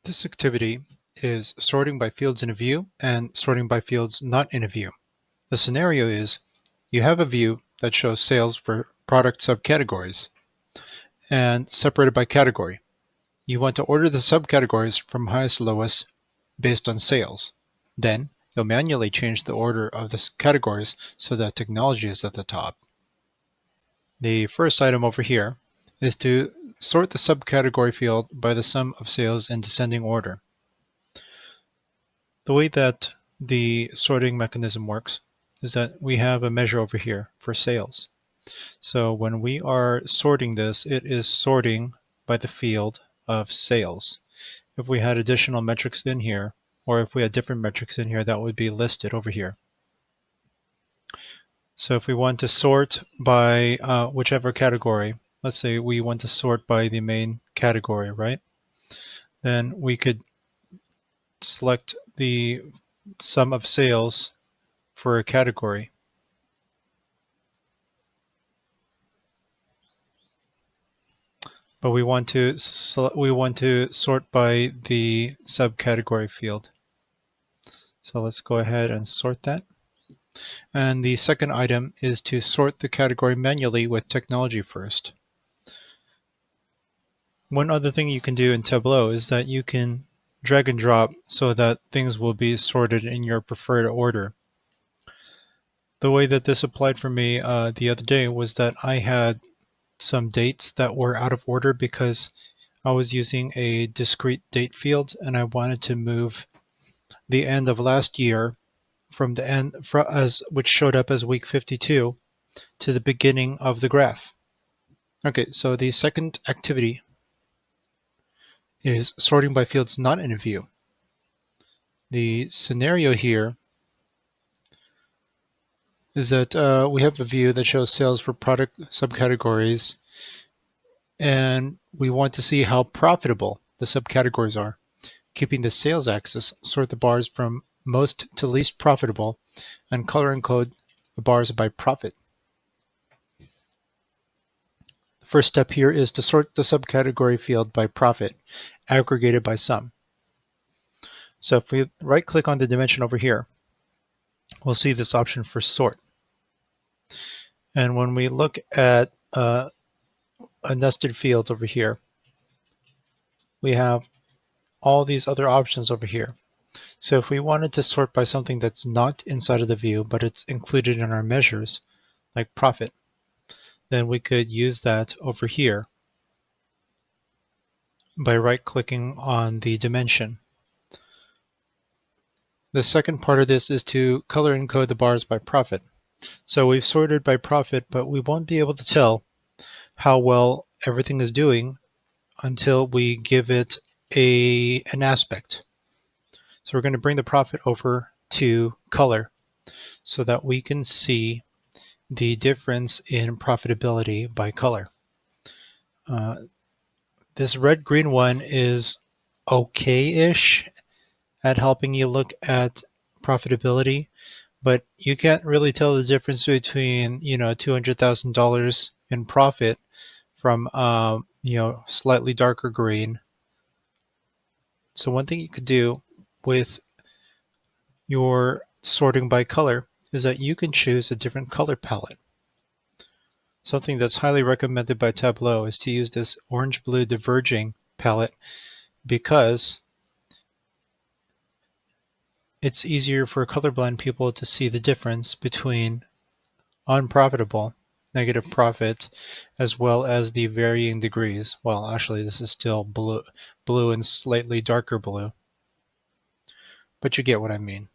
This activity is sorting by fields in a view and sorting by fields not in a view. The scenario is you have a view that shows sales for product subcategories and separated by category. You want to order the subcategories from highest to lowest based on sales. Then you'll manually change the order of the categories so that technology is at the top. The first item over here is to sort the subcategory field by the sum of sales in descending order. The way that the sorting mechanism works is that we have a measure over here for sales. So when we are sorting this, it is sorting by the field of sales. If we had additional metrics in here, or if we had different metrics in here, that would be listed over here. So if we want to sort by whichever category, let's say we want to sort by the main category, right? Then we could select the sum of sales for a category. But we want to sort by the subcategory field. So let's go ahead and sort that. And the second item is to sort the category manually with technology first. One other thing you can do in Tableau is that you can drag and drop so that things will be sorted in your preferred order. The way that this applied for me the other day was that I had some dates that were out of order because I was using a discrete date field and I wanted to move the end of last year from the end which showed up as week 52 to the beginning of the graph. Okay, so the second activity is sorting by fields not in a view. The scenario here is that we have a view that shows sales for product subcategories, and we want to see how profitable the subcategories are. Keeping the sales axis, sort the bars from most to least profitable, and color encode the bars by profit. The first step here is to sort the subcategory field by profit, aggregated by sum. So if we right-click on the dimension over here, we'll see this option for sort. And when we look at a nested field over here, we have all these other options over here. So if we wanted to sort by something that's not inside of the view, but it's included in our measures, like profit, then we could use that over here by right-clicking on the dimension. The second part of this is to color encode the bars by profit. So we've sorted by profit, but we won't be able to tell how well everything is doing until we give it an aspect. So we're going to bring the profit over to color so that we can see the difference in profitability by color. This red-green one is okay-ish at helping you look at profitability, but you can't really tell the difference between $200,000 in profit from slightly darker green. So one thing you could do with your sorting by color is that you can choose a different color palette. Something that's highly recommended by Tableau is to use this orange-blue diverging palette because it's easier for colorblind people to see the difference between unprofitable, negative profit, as well as the varying degrees. Well, actually, this is still blue and slightly darker blue, but you get what I mean.